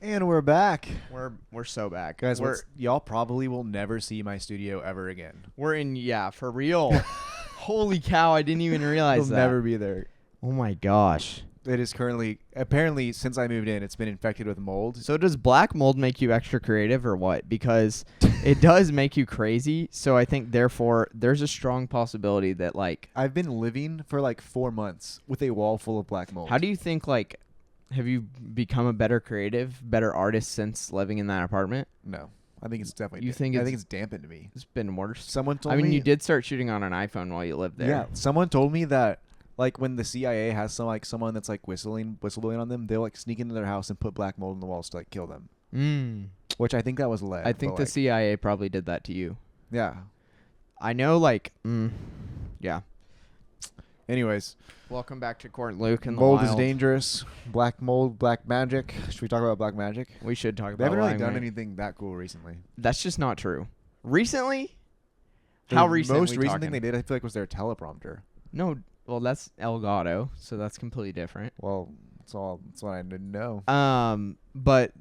And we're back. We're so back. Guys, y'all probably will never see my studio ever again. We're in, yeah, for real. Holy cow, I didn't even realize It'll that. never be there. Oh my gosh. It is currently, apparently, since I moved in, it's been infected with mold. So does black mold make you extra creative or what? Because it does make you crazy. So I think, therefore, there's a strong possibility that, like... I've been living for, like, 4 months with a wall full of black mold. How do you think, like... Have you become a better creative, better artist since living in that apartment? No. I think it's definitely... I think it's dampened me. It's been worse. Someone told me... I mean, you did start shooting on an iPhone while you lived there. Yeah. Someone told me that, like, when the CIA has someone that's, like, whistleblowing on them, they'll, like, sneak into their house and put black mold in the walls to, like, kill them. Which I think that was lead. I think the CIA probably did that to you. Yeah. I know, like... yeah. Anyways, welcome back to Court Luke and the mold Wild. is dangerous. Black mold, black magic. Should we talk about black magic? We should talk about. They haven't really done anything that cool recently. That's just not true. Recently? How recent? The most recent thing they did, I feel like, was their teleprompter. No, well, that's Elgato, so that's completely different. Well, that's what I didn't know. But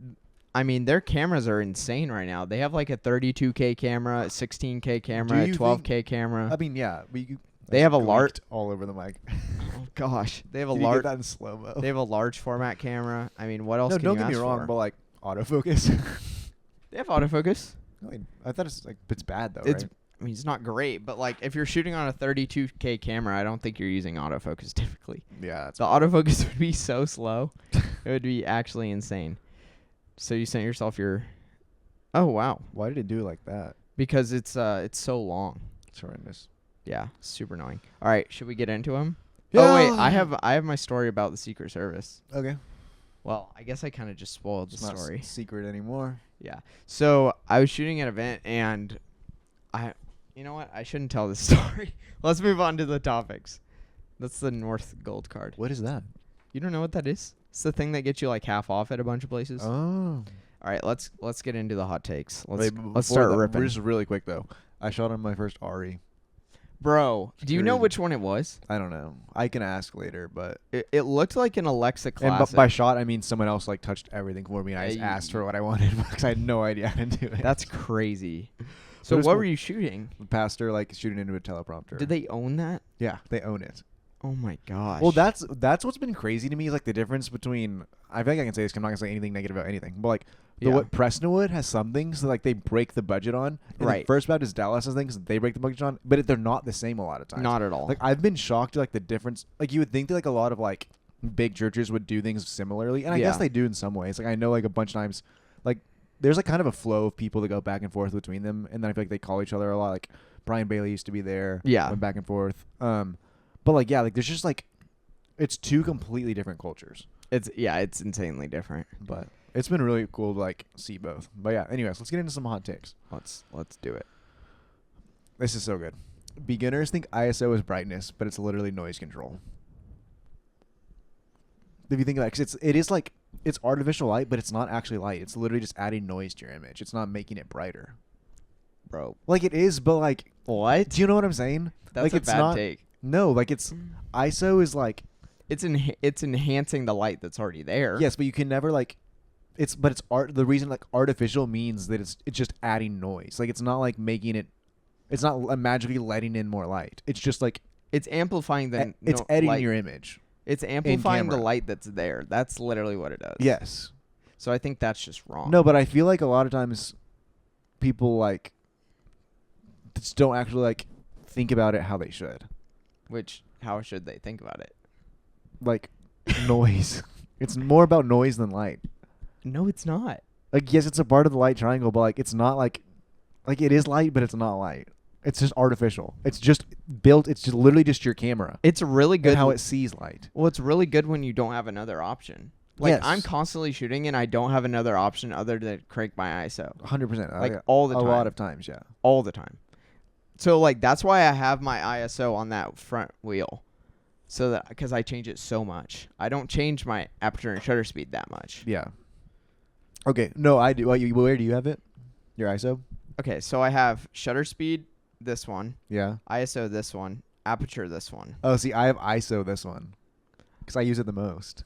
I mean, their cameras are insane right now. They have like a 32K camera, a 16K camera, a 12K camera. I mean, yeah, they have a large all over the mic. Oh gosh, they have a large. large. That in slow mo. They have a large format camera. I mean, what else? No, can don't you get me ask wrong, for? but like autofocus. They have autofocus. I thought it's bad though. It's right? I mean, it's not great, but like if you're shooting on a 32K camera, I don't think you're using autofocus typically. Yeah, the autofocus would be so slow. It would be actually insane. So you sent yourself your... Oh, wow. Why did it do it like that? Because it's so long. It's horrendous. Yeah, super annoying. All right, should we get into him? Yeah. Oh, wait, I have my story about the Secret Service. Okay. Well, I guess I kind of just spoiled the story. Not secret anymore. Yeah. So I was shooting an event, and you know what? I shouldn't tell this story. Let's move on to the topics. That's the North Gold card. What is that? You don't know what that is? It's the thing that gets you like half off at a bunch of places. Oh. All right, let's get into the hot takes. Let's start ripping. Just really quick though. I shot on my first RE. Bro, do you know which one it was? I don't know. I can ask later, but it looked like an Alexa classic. And by shot, I mean someone else like touched everything for me, and I just asked for what I wanted because I had no idea how to do it. That's crazy. So what were you shooting? The pastor like shooting into a teleprompter. Did they own that? Yeah, they own it. Oh my gosh. Well, that's what's been crazy to me is like the difference between. I feel like I can say this. 'Cause I'm not gonna say anything negative about anything, but like what Prestonwood has some things that like they break the budget on. And right. First Baptist Dallas has things that they break the budget on, but they're not the same a lot of times. Not at all. Like I've been shocked at like the difference. Like you would think that like a lot of like big churches would do things similarly, and I guess they do in some ways. Like I know like a bunch of times, like there's like kind of a flow of people that go back and forth between them, and then I feel like they call each other a lot. Like Brian Bailey used to be there. Yeah. Went back and forth. But like like there's just like. It's two completely different cultures. It's insanely different. But it's been really cool to like see both. But yeah, anyways, let's get into some hot takes. Let's do it. This is so good. Beginners think ISO is brightness, but it's literally noise control. If you think about it, because it is like it's artificial light, but it's not actually light. It's literally just adding noise to your image. It's not making it brighter. Bro. Like it is, but like what? Do you know what I'm saying? That's like a it's bad not, take. No, like it's ISO is like it's enhancing the light that's already there. Yes, but you can never like it's art. The reason like artificial means that it's just adding noise. Like it's not like making it. It's not magically letting in more light. It's just like it's amplifying the. It's editing light. Your image. It's amplifying the light that's there. That's literally what it does. Yes. So I think that's just wrong. No, but I feel like a lot of times people like just don't actually like think about it how they should. How should they think about it? Like noise. It's more about noise than light. No, it's not. Like yes, it's a part of the light triangle, but like it's not like it is light, but it's not light. It's just artificial. It's just built. It's just literally just your camera. It's really good how it sees light. Well, it's really good when you don't have another option. Like yes. I'm constantly shooting and I don't have another option other than crank my ISO. 100%. Like all the time. A lot of times, yeah. All the time. So like that's why I have my ISO on that front wheel. So that because I change it so much. I don't change my aperture and shutter speed that much. Yeah. Okay. No, I do. Where do you have it? Your ISO? Okay, so I have shutter speed, this one. Yeah. ISO, this one. Aperture, this one. Oh, see, I have ISO, this one. Because I use it the most.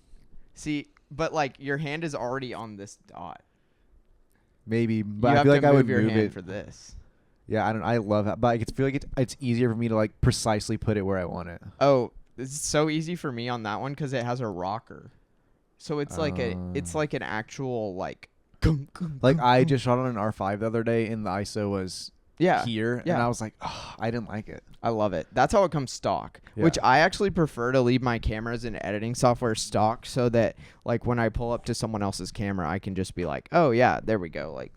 See, but like your hand is already on this dot. Maybe, but You I have feel to like I would your move hand it. for this. Yeah, I love it, but I feel like it's easier for me to like precisely put it where I want it. Oh, it's so easy for me on that one because it has a rocker. So it's like an actual like. Like I just shot on an R5 the other day, and the ISO was here, and I was like, oh, I didn't like it. I love it. That's how it comes stock, which I actually prefer to leave my cameras and editing software stock so that like when I pull up to someone else's camera, I can just be like, oh yeah, there we go. Like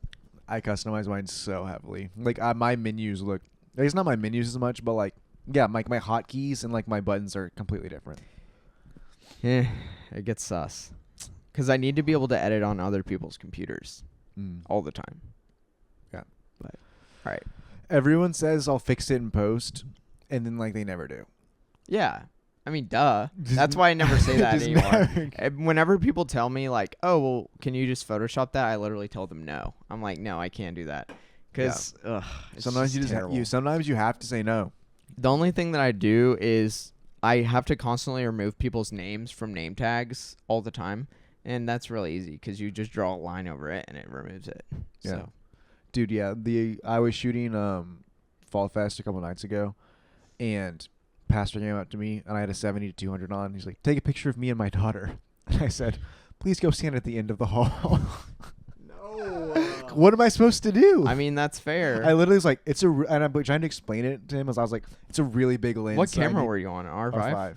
I customize mine so heavily. Like my menus look. It's not my menus as much, but like my hotkeys and like my buttons are completely different. Yeah, it gets sus. Because I need to be able to edit on other people's computers all the time. Yeah. But, all right. Everyone says I'll fix it in post, and then like they never do. Yeah. I mean, duh. That's why I never say that anymore. Whenever people tell me like, oh, well, can you just Photoshop that? I literally tell them no. I'm like, no, I can't do that. Because sometimes sometimes you have to say no. The only thing that I do is I have to constantly remove people's names from name tags all the time. And that's really easy because you just draw a line over it and it removes it. Yeah. So. Dude, yeah. I was shooting Fall Fest a couple nights ago, and Pastor came up to me, and I had a 70 to 200 on. He's like, take a picture of me and my daughter. And I said, please go stand at the end of the hall. No. What am I supposed to do? I mean, that's fair. I literally was like, and I'm trying to explain it to him as I was like, it's a really big lens. What camera were you on? R5? R5.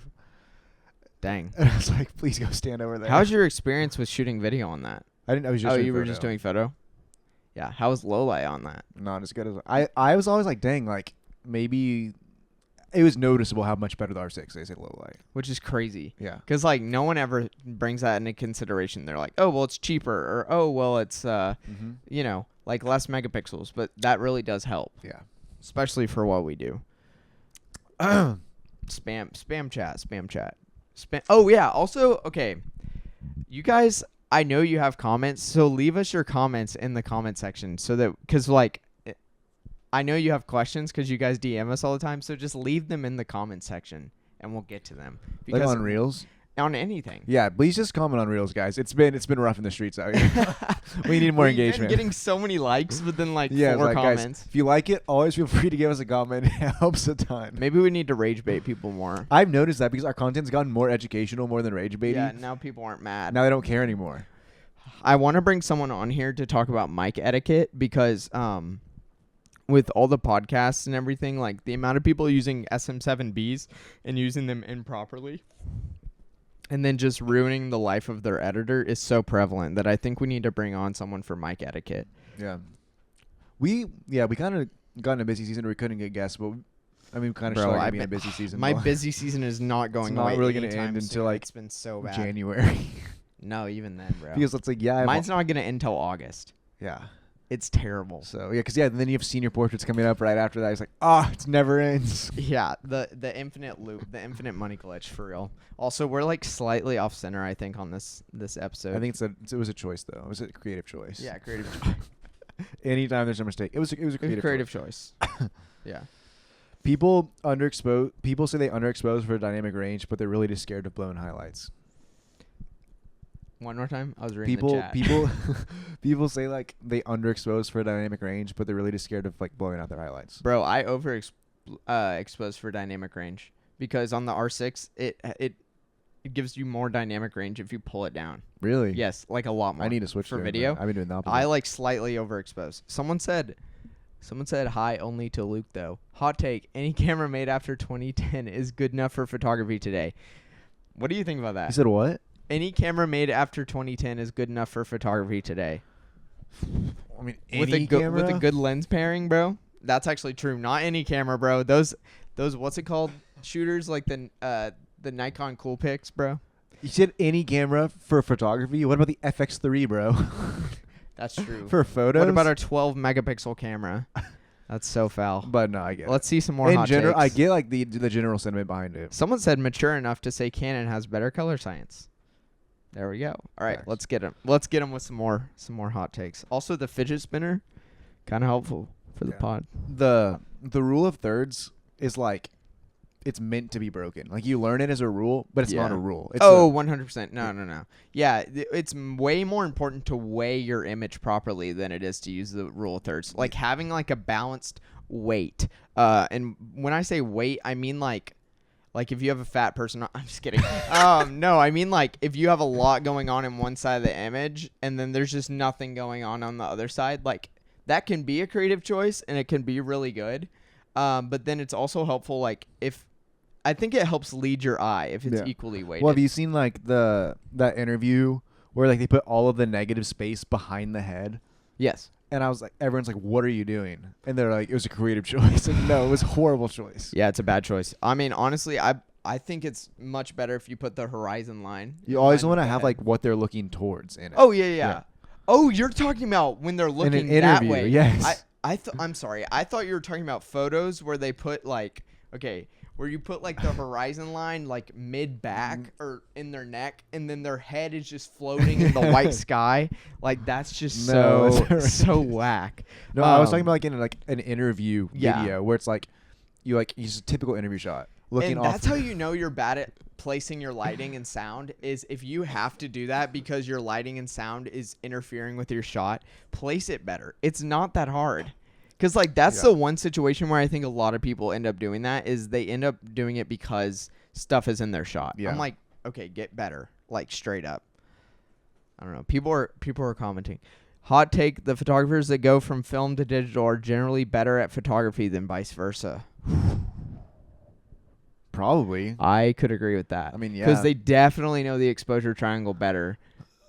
Dang. And I was like, please go stand over there. How's your experience with shooting video on that? I was just you were just doing photo? Yeah. How was low light on that? Not as good as I was always like, dang, like maybe it was noticeable how much better the R6 is at low light. Which is crazy. Yeah. Because like no one ever brings that into consideration. They're like, oh well it's cheaper, or oh well it's you know, like less megapixels, but that really does help. Yeah. Especially for what we do. Spam chat. Oh yeah. Also, okay, you guys, I know you have comments, so leave us your comments in the comment section so that because like I know you have questions because you guys DM us all the time, so just leave them in the comment section and we'll get to them. Because like on Reels. On anything. Yeah, please just comment on Reels, guys. It's been rough in the streets out here. We need more engagement. Been getting so many likes, but then like 4 comments. Guys, if you like it, always feel free to give us a comment. It helps a ton. Maybe we need to rage bait people more. I've noticed that because our content's gotten more educational, more than rage baiting. Yeah, now people aren't mad. Now they don't care anymore. I want to bring someone on here to talk about mic etiquette because with all the podcasts and everything, like the amount of people using SM7Bs and using them improperly and then just ruining the life of their editor is so prevalent that I think we need to bring on someone for mic etiquette. Yeah. We kind of got in a busy season where we couldn't get guests, but I mean, kind of started being a busy season. My busy season is not going away. It's not really going to end until like it's been so bad. January. No, even then, bro. Because it's like, mine's not going to end until August. Yeah. It's terrible. So, then you have senior portraits coming up right after that. It's like, it never ends. Yeah, the infinite loop, the infinite money glitch, for real. Also, we're like slightly off center, I think, on this episode. I think it was a choice, though. It was a creative choice. Yeah, creative choice. Anytime there's a mistake, it was a creative choice. Yeah. People say they underexpose for dynamic range, but they're really just scared of blowing highlights. One more time. I was reading the chat. People say like they underexpose for dynamic range, but they're really just scared of like blowing out their highlights. Bro, I overexpose for dynamic range because on the R6 it gives you more dynamic range if you pull it down. Really? Yes, like a lot more. I need to switch for to video. I've been doing the opposite. I like slightly overexpose. Someone said hi only to Luke though. Hot take: any camera made after 2010 is good enough for photography today. What do you think about that? You said what? Any camera made after 2010 is good enough for photography today. I mean, with a good lens pairing, bro. That's actually true. Not any camera, bro. Those what's it called? Shooters like the Nikon Coolpix, bro. You said any camera for photography? What about the FX3, bro? That's true. For photos? What about our 12 megapixel camera? That's so foul. But no, I get it. Let's see some more hot takes. I get like the general sentiment behind it. Someone said mature enough to say Canon has better color science. There we go. All right, let's get him. Let's get him with some more hot takes. Also, the fidget spinner, kind of helpful for the pod. The rule of thirds is like, it's meant to be broken. Like you learn it as a rule, but it's not a rule. It's 100%. No. Yeah, it's way more important to weigh your image properly than it is to use the rule of thirds. Like having like a balanced weight. And when I say weight, I mean like if you have a fat person, I'm just kidding. No, I mean like if you have a lot going on in one side of the image and then there's just nothing going on the other side, like that can be a creative choice and it can be really good. But then it's also helpful, like I think it helps lead your eye if it's equally weighted. Well, have you seen like that interview where like they put all of the negative space behind the head? Yes. And I was like, everyone's like, what are you doing? And they're like, it was a creative choice. And no, it was a horrible choice. Yeah, it's a bad choice. I mean, honestly, I think it's much better if you put the horizon line. You always want to have like what they're looking towards in it. Oh, yeah. Oh, you're talking about when they're looking in an that interview, way. Yes. I'm sorry. I thought you were talking about photos where they put like, where you put like the horizon line like mid back or in their neck, and then their head is just floating in the white sky. Like that's just so whack. No, I was talking about like in like an interview video where it's like you like use a typical interview shot looking off. That's how you know you're bad at placing your lighting and sound, is if you have to do that because your lighting and sound is interfering with your shot, place it better. It's not that hard. Because, like, that's the one situation where I think a lot of people end up doing that, is they end up doing it because stuff is in their shot. Yeah. I'm like, okay, get better. Like, straight up. I don't know. People are commenting. Hot take, the photographers that go from film to digital are generally better at photography than vice versa. Probably. I could agree with that. I mean, yeah. Because they definitely know the exposure triangle better.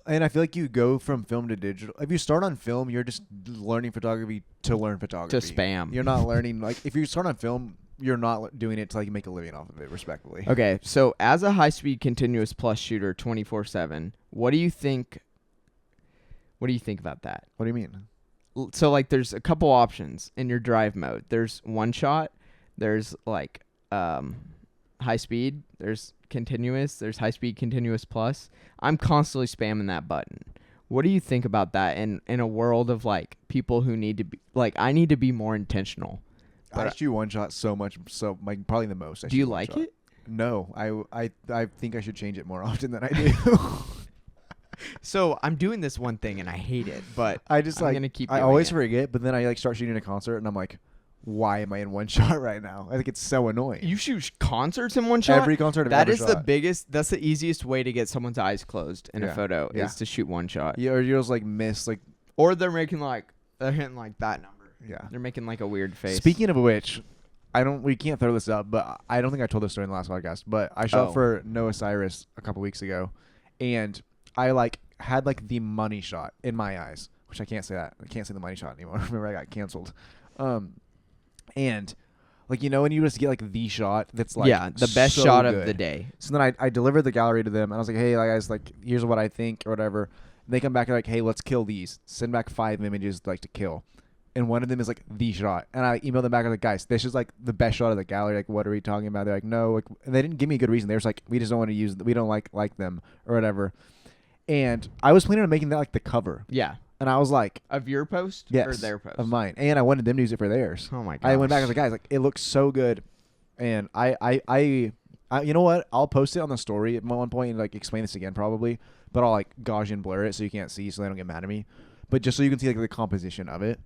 And I feel like you go from film to digital. If you start on film, you're just learning photography to learn photography. To spam. You're not learning, like, if you start on film, you're not doing it to, like, make a living off of it, respectfully. Okay, so as a high-speed continuous plus shooter 24/7, what do you think about that? What do you mean? So, like, there's a couple options in your drive mode. There's one shot. There's, like, high speed. There's continuous. There's high speed continuous plus. I'm constantly spamming that button. What do you think about that in a world of like people who need to be like, I need to be more intentional? I shoot one shot so much, so like probably the most. Do you like it? No, I think I should change it more often than I do. So I'm doing this one thing and I hate it, but I'm gonna keep. I always forget, but then I like start shooting a concert and I'm like, why am I in one shot right now? I think it's so annoying. You shoot concerts in one shot? Every concert That is the biggest, that's the easiest way to get someone's eyes closed in a photo is to shoot one shot. Yeah, or you just like miss like. Or they're hitting like that number. Yeah. They're making like a weird face. Speaking of which, we can't throw this up, but I don't think I told this story in the last podcast, but I shot for Noah Cyrus a couple weeks ago, and I like had like the money shot in my eyes, which I can't say that. I can't say the money shot anymore. Remember I got canceled. And like, you know, when you just get like the shot that's like the best shot of the day. So then I delivered the gallery to them and I was like, hey, guys, like here's what I think or whatever. And they come back and like, hey, let's kill these. Send back 5 images like to kill. And one of them is like the shot. And I emailed them back. I was like, guys, this is like the best shot of the gallery. Like, what are we talking about? They're like, no. Like, and they didn't give me a good reason. They were just like, we just don't want to use. We don't like them or whatever. And I was planning on making that like the cover. Yeah. And I was like, of your post? Yes, or their post? Of mine. And I wanted them to use it for theirs. Oh my god. I went back. I was like, guys, like it looks so good. And I you know what? I'll post it on the story at one point and like explain this again probably. But I'll like Gaussian blur it so you can't see, so they don't get mad at me. But just so you can see like the composition of it.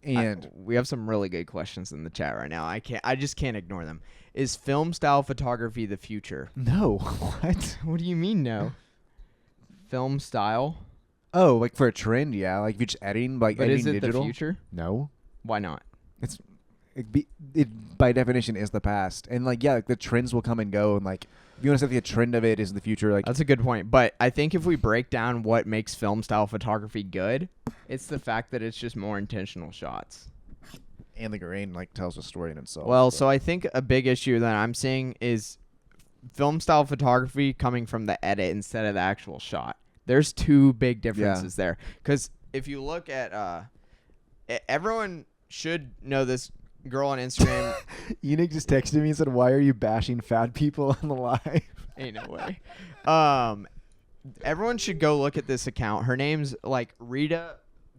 And we have some really good questions in the chat right now. I just can't ignore them. Is film style photography the future? No. What? What do you mean no? Film style? Oh, like for a trend, yeah. Like if you're just editing, like but editing is it digital. The future? No. Why not? It by definition is the past, and like yeah, like the trends will come and go, and like if you want to say the trend of it is the future, like that's a good point. But I think if we break down what makes film style photography good, it's the fact that it's just more intentional shots. And the grain like tells a story in itself. Well, so I think a big issue that I'm seeing is film style photography coming from the edit instead of the actual shot. There's two big differences there. Because if you look at, everyone should know this girl on Instagram. Eunuch just texted me and said, "Why are you bashing fat people on the live?" Ain't no way. Everyone should go look at this account. Her name's like Rita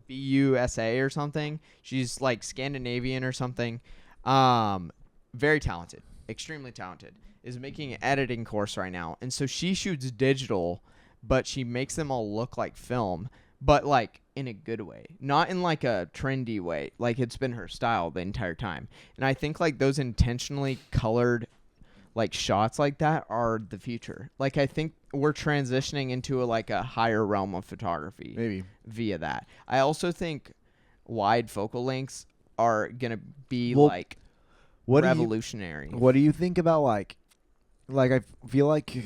Busa or something. She's like Scandinavian or something. Very talented. extremely talented, is making an editing course right now. And so she shoots digital, but she makes them all look like film, but like in a good way, not in like a trendy way. Like it's been her style the entire time. And I think like those intentionally colored like shots like that are the future. Like I think we're transitioning into a higher realm of photography Maybe via that. I also think wide focal lengths are going to be revolutionary. What do you think about like I feel like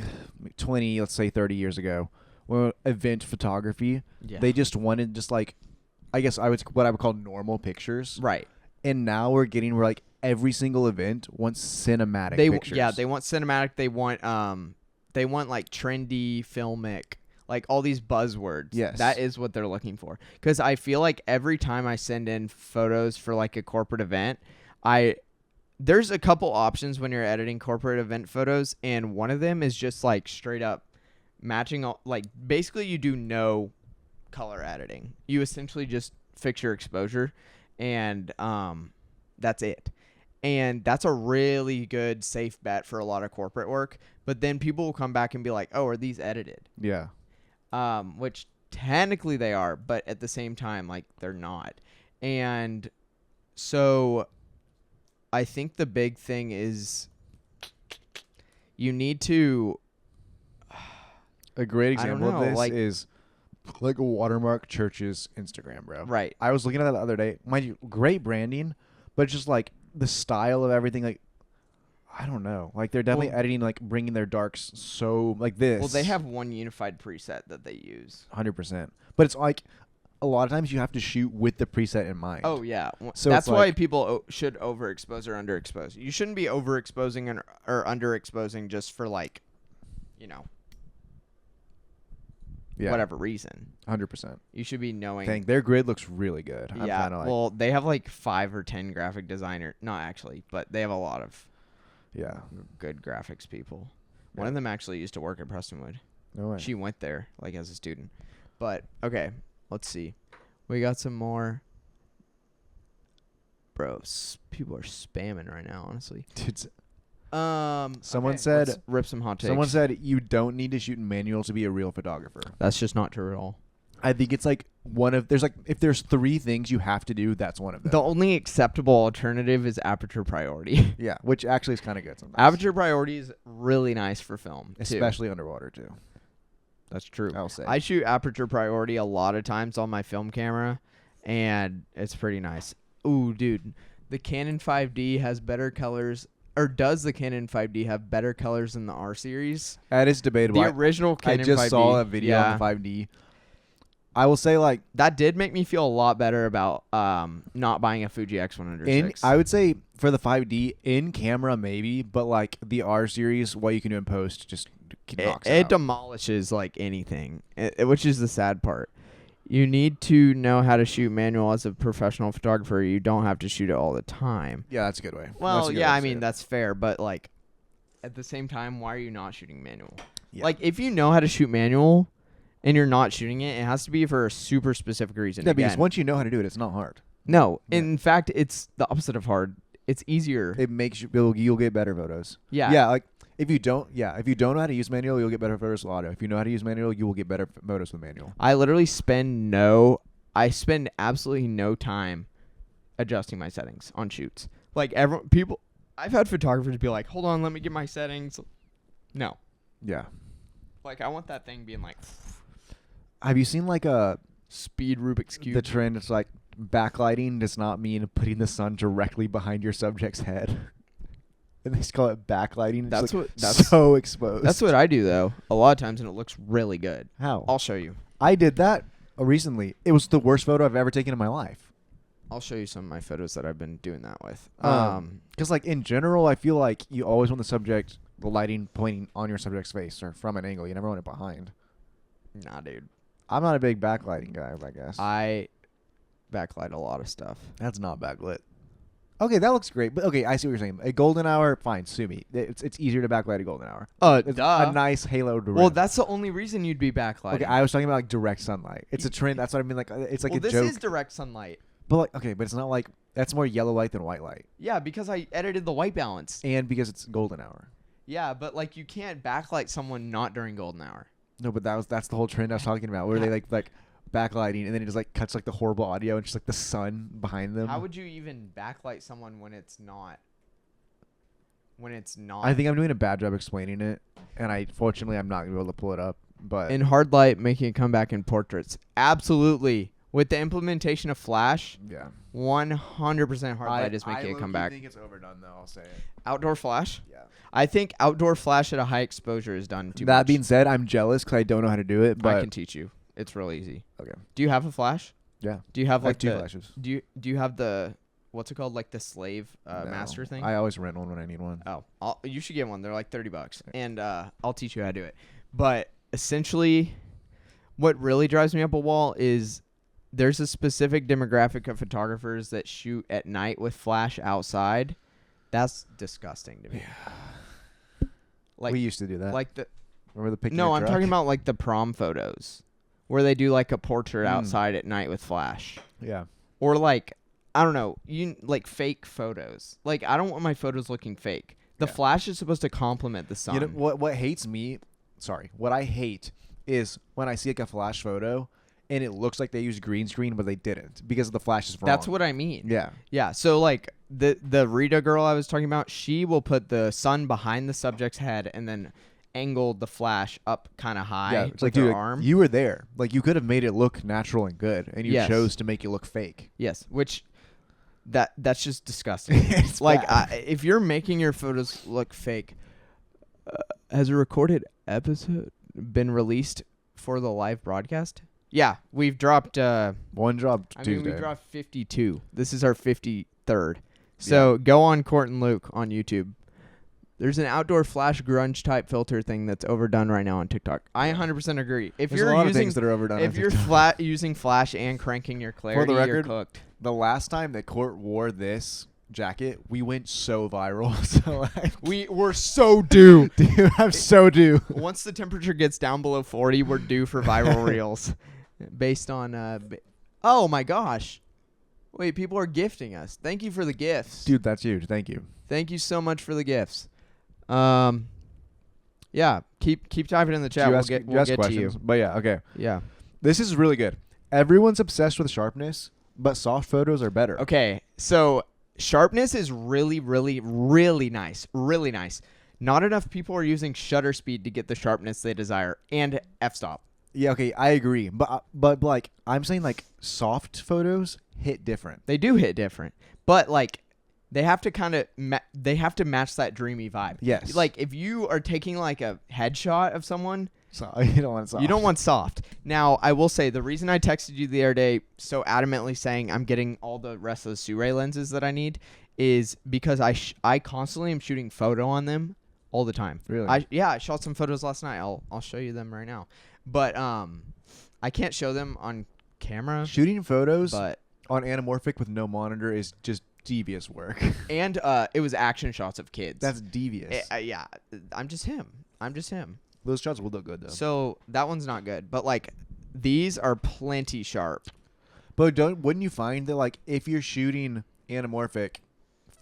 20, let's say 30 years ago, when event photography, they just wanted just like, I guess what I would call normal pictures. Right. And now we're getting where like every single event wants cinematic pictures. Yeah, they want cinematic. They want like trendy, filmic, like all these buzzwords. Yes. That is what they're looking for. Because I feel like every time I send in photos for like a corporate event, there's a couple options when you're editing corporate event photos, and one of them is just like straight up matching all, like basically you do no color editing. You essentially just fix your exposure, and that's it. And that's a really good safe bet for a lot of corporate work. But then people will come back and be like, "Oh, are these edited?" Yeah. Which technically they are, but at the same time, like they're not. And so I think the big thing is you need to. A great example of this like, is like a Watermark Church's Instagram, bro. Right. I was looking at that the other day. Mind you, great branding, but it's just like the style of everything. Like, I don't know. Like they're definitely editing, like bringing their darks so like this. Well, they have one unified preset that they use. 100%. But it's like a lot of times you have to shoot with the preset in mind. Oh yeah. So that's why people should overexpose or underexpose. You shouldn't be overexposing or underexposing just for like, whatever reason. 100%. You should be knowing. Dang, their grid looks really good. Yeah. Well, they have like 5 or 10 graphic designer. Not actually, but they have a lot of good graphics people. Yeah. One of them actually used to work at Prestonwood. No way. She went there like as a student. But okay, let's see. We got some more. Bro, people are spamming right now, honestly. Dude, someone said, let's rip some hot takes. Someone said you don't need to shoot in manual to be a real photographer. That's just not true at all. I think it's like if there's 3 things you have to do, that's one of them. The only acceptable alternative is aperture priority. Yeah, which actually is kind of good sometimes. Aperture priority is really nice for film, especially underwater too. That's true. I'll say. I shoot aperture priority a lot of times on my film camera, and it's pretty nice. Ooh, dude, the Canon 5D has better colors. Or does the Canon 5D have better colors than the R series? That is debatable. The original Canon 5D. I just saw a video on the 5D. I will say, like, that did make me feel a lot better about not buying a Fuji X106. I would say for the 5D in camera maybe, but like the R series, what you can do in post just knocks it demolishes like anything, which is the sad part. You need to know how to shoot manual as a professional photographer. You don't have to shoot it all the time. Yeah, that's a good way. Well, yeah, I mean, that's fair. But, like, at the same time, why are you not shooting manual? Yeah. Like, if you know how to shoot manual and you're not shooting it, it has to be for a super specific reason. Yeah, because once you know how to do it, it's not hard. No. Yeah. In fact, it's the opposite of hard. It's easier. It makes you'll get better photos. Yeah. Yeah, like, if you don't know how to use manual, you'll get better photos with auto. If you know how to use manual, you will get better photos with manual. I literally spend absolutely no time adjusting my settings on shoots. Like I've had photographers be like, "Hold on, let me get my settings." No. Yeah. Like I want that thing being like. Have you seen like a speed Rubik's Cube? The trend is like backlighting does not mean putting the sun directly behind your subject's head. And they just call it backlighting. That's so exposed. That's what I do though. A lot of times, and it looks really good. How? I'll show you. I did that recently. It was the worst photo I've ever taken in my life. I'll show you some of my photos that I've been doing that with. Because like in general, I feel like you always want the lighting pointing on your subject's face or from an angle. You never want it behind. Nah, dude. I'm not a big backlighting guy, I guess. I backlight a lot of stuff. That's not backlit. Okay, that looks great. But okay, I see what you're saying. A golden hour, fine, sue me. It's easier to backlight a golden hour. It's duh. A nice halo to Well, that's the only reason you'd be backlighting. Okay, I was talking about like direct sunlight. It's a trend. That's what I mean. Like it's like a this joke. This is direct sunlight. But like, okay, but it's not like that's more yellow light than white light, Yeah, because I edited the white balance. and because it's golden hour. Yeah, but like you can't backlight someone not during golden hour. No, but that's the whole trend I was talking about, where they like backlighting, and then it just like cuts like the horrible audio and just like the sun behind them. How would you even backlight someone when it's not? I think I'm doing a bad job explaining it, and fortunately I'm not gonna be able to pull it up. But in hard light, making a comeback in portraits. Absolutely. With the implementation of Flash, yeah, 100% hard light is making a comeback. I think it's overdone though. I'll say it. Outdoor Flash? Yeah. I think outdoor Flash at a high exposure is done too much. That being said, I'm jealous because I don't know how to do it. But I can teach you. It's real easy. Okay. Do you have a flash? Yeah. Do you have I have like two the, flashes. Do you have the what's it called, like the slave No. master thing? I always rent one when I need one. Oh, you should get one. They're like $30, and I'll teach you how to do it. But essentially, what really drives me up a wall is there's a specific demographic of photographers that shoot at night with flash outside. That's disgusting to me. Yeah. Like we used to do that. like the Remember the picture? no, I'm talking about like the prom photos where they do like a portrait outside at night with flash. Yeah. Or like I don't know, like fake photos. Like I don't want my photos looking fake. The flash is supposed to complement the sun. You know what hates me? Sorry, what I hate is when I see like a flash photo and it looks like they used green screen, but they didn't because the flash is wrong. That's what I mean. Yeah. Yeah. So like the Rita girl I was talking about, she will put the sun behind the subject's head and then angled the flash up kind of high. Yeah, with it's like, her dude, arm. you were there. Like, you could have made it look natural and good, and you Yes. chose to make it look fake. Yes, which that's just disgusting. It's like bad. if you're making your photos look fake, has a recorded episode been released for the live broadcast? Yeah, we've dropped. One dropped Tuesday. we dropped 52. This is our 53rd. So go on Court and Luke on YouTube. There's an outdoor flash grunge type filter thing that's overdone right now on TikTok. I 100% agree. If There's you're a lot using of things that are overdone. if on you're TikTok. using flash and cranking your clarity, For the you're record, cooked. the last time that Court wore this jacket, we went so viral. So We were so due. dude, I'm so due. Once the temperature gets down below 40, we're due for viral reels based on oh my gosh. Wait, people are gifting us. Thank you for the gifts. Dude, that's huge. Thank you. Thank you so much for the gifts. Yeah, keep typing in the chat. We'll get to you. But yeah, okay. Yeah. This is really good. Everyone's obsessed with sharpness, but soft photos are better. Okay, so sharpness is really, really, really nice. Really nice. Not enough people are using shutter speed to get the sharpness they desire, and f-stop. Yeah, okay, I agree. But like I'm saying, like soft photos hit different. They do hit different, but like they have to kind of they have to match that dreamy vibe. Yes. Like if you are taking like a headshot of someone, So you don't want soft. you don't want soft. Now, I will say the reason I texted you the other day so adamantly saying I'm getting all the rest of the Sirui lenses that I need is because I constantly am shooting photo on them all the time. Really? I shot some photos last night. I'll show you them right now. But I can't show them on camera. Shooting photos But on anamorphic with no monitor is just devious work. and it was action shots of kids. That's devious. Yeah, I'm just him. Those shots will look good though. So that one's not good. But like these are plenty sharp. But wouldn't you find that like if you're shooting anamorphic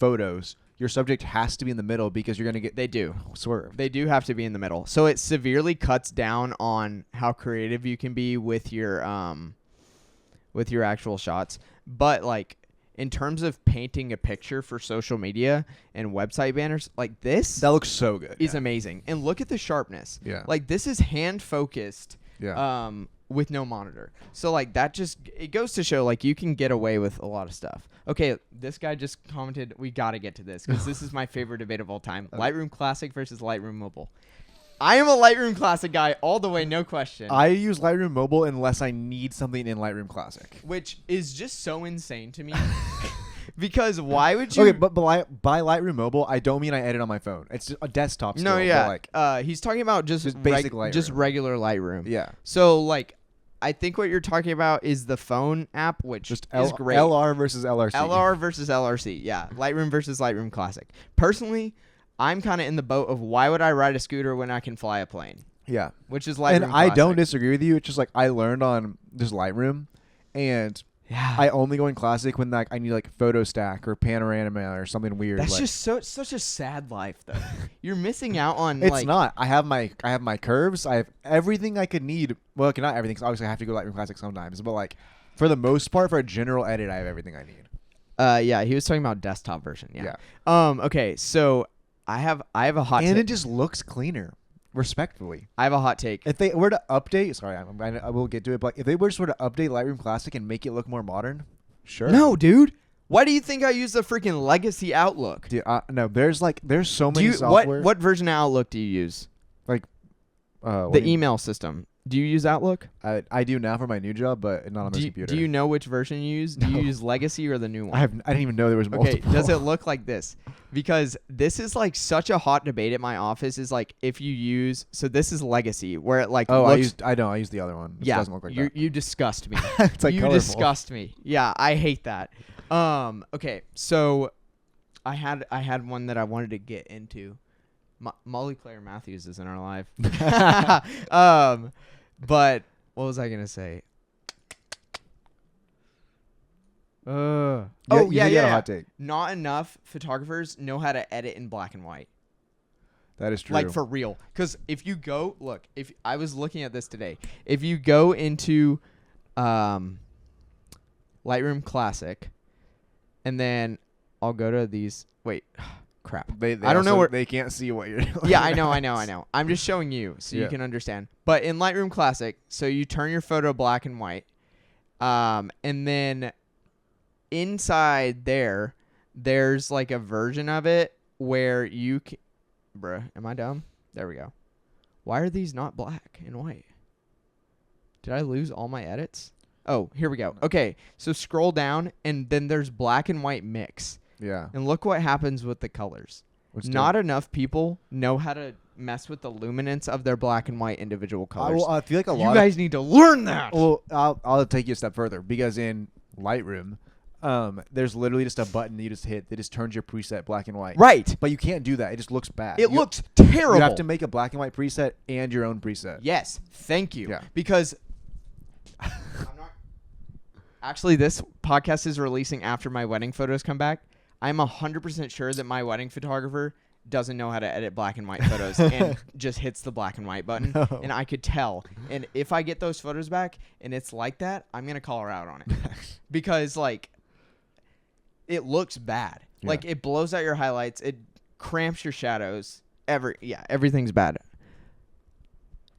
photos, your subject has to be in the middle because you're gonna get They do. swerved. They do have to be in the middle. So it severely cuts down on how creative you can be with your actual shots. But like in terms of painting a picture for social media and website banners, like this That looks so good. is amazing. And look at the sharpness. Yeah. Like this is hand focused. Yeah. With no monitor. So like that just it goes to show like you can get away with a lot of stuff. Okay, this guy just commented we got to get to this cuz this is my favorite debate of all time. Lightroom Classic versus Lightroom Mobile. I am a Lightroom Classic guy all the way, no question. I use Lightroom Mobile unless I need something in Lightroom Classic. Which is just so insane to me. Because why would you Okay, but by Lightroom Mobile, I don't mean I edit on my phone. It's just a desktop still. No, but yeah. like, He's talking about Just basic Lightroom. just regular Lightroom. yeah. So like I think what you're talking about is the phone app, which Just is great. LR versus LRC. LR versus LRC, yeah. Lightroom versus Lightroom Classic. Personally, I'm kind of in the boat of why would I ride a scooter when I can fly a plane? Yeah. Which is Lightroom And I don't Classic. disagree with you. It's just like I learned on just Lightroom, and Yeah. I only go in classic when like I need like photo stack or panorama or something weird. That's like, just such a sad life though. You're missing out on it's like not. I have my curves. I have everything I could need. Well, okay, not everything. Cause obviously I have to go Lightroom Classic sometimes. But like for the most part, for a general edit, I have everything I need. Yeah, he was talking about desktop version. Yeah. Yeah. Okay, so I have a hot And take. it just looks cleaner. Respectfully. I have a hot take. If they were to update, sorry, I will get to it, but if they were to sort of update Lightroom Classic and make it look more modern, sure. No, dude. Why do you think I use the freaking legacy Outlook? Dude, no, there's so many software. What version of Outlook do you use? Like The email system. Do you use Outlook? I do now for my new job, but not on this computer. Do you know which version you use? Do you use legacy or the new one? I didn't even know there was multiple. Okay, does it look like this? Because this is like such a hot debate at my office. Is like if you use this is legacy where it like I looks, used the other one. It doesn't look like that. You disgust me. It's like you colorful. disgust me. Yeah, I hate that. Okay, so I had one that I wanted to get into. Molly Claire Matthews is in our life. But what was I gonna say? Yeah. Hot take. Not enough photographers know how to edit in black and white. That is true. Like for real. Because if you go if I was looking at this today, if you go into Lightroom Classic, and then I'll go to these. Wait, crap. They I don't know where they can't see what you're doing. Yeah, I know. I'm just showing you so you can understand. But in Lightroom Classic, so you turn your photo black and white, and then inside there's like a version of it where you can. Bruh, am I dumb? There we go. Why are these not black and white? Did I lose all my edits? Oh, here we go. Okay, so scroll down, and then there's black and white mix. Yeah. And look what happens with the colors. Not enough people know how to mess with the luminance of their black and white individual colors. I feel like you guys need to learn that. Well, I'll take you a step further because in Lightroom, there's literally just a button you just hit that just turns your preset black and white. Right. But you can't do that. It just looks bad. It looks terrible. You have to make a black and white preset and your own preset. Yes. Thank you. Yeah. Because actually, this podcast is releasing after my wedding photos come back. I'm 100% sure that my wedding photographer doesn't know how to edit black and white photos and just hits the black and white button. No. And I could tell. And if I get those photos back and it's like that, I'm going to call her out on it. Because, like, it looks bad. Yeah. Like, it blows out your highlights. It cramps your shadows. Everything's bad.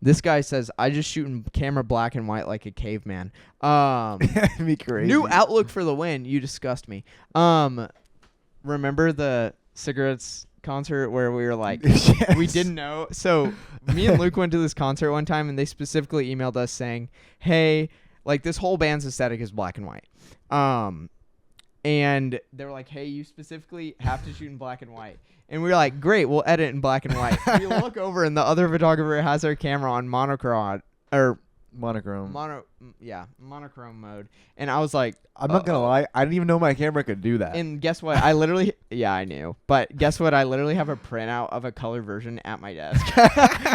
This guy says, I just shoot camera black and white like a caveman. That'd be crazy. New outlook for the win. You disgust me. Remember the cigarettes concert where we were like, Yes. We didn't know. So me and Luke went to this concert one time, and they specifically emailed us saying, hey, like this whole band's aesthetic is black and white. And they were like, hey, you specifically have to shoot in black and white. And we were like, great, we'll edit in black and white. We look over, and the other photographer has their camera on monochrome mode. And I was like, I'm not going to lie. I didn't even know my camera could do that. and guess what? I knew. But guess what? I literally have a printout of a color version at my desk.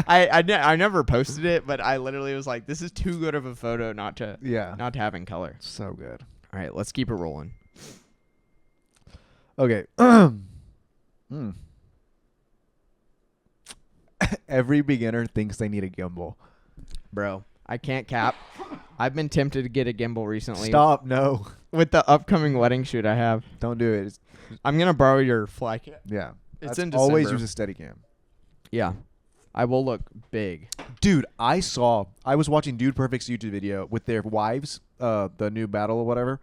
I never posted it, but I literally was like, this is too good of a photo not to have in color. So good. All right, let's keep it rolling. Okay. Every beginner thinks they need a gimbal. Bro, I can't cap. I've been tempted to get a gimbal recently. Stop. No. With the upcoming wedding shoot I have. Don't do it. I'm going to borrow your fly cam. Yeah. It's in always December. use a Steadicam. Yeah. I will look big. Dude, I was watching Dude Perfect's YouTube video with their wives, the new battle or whatever.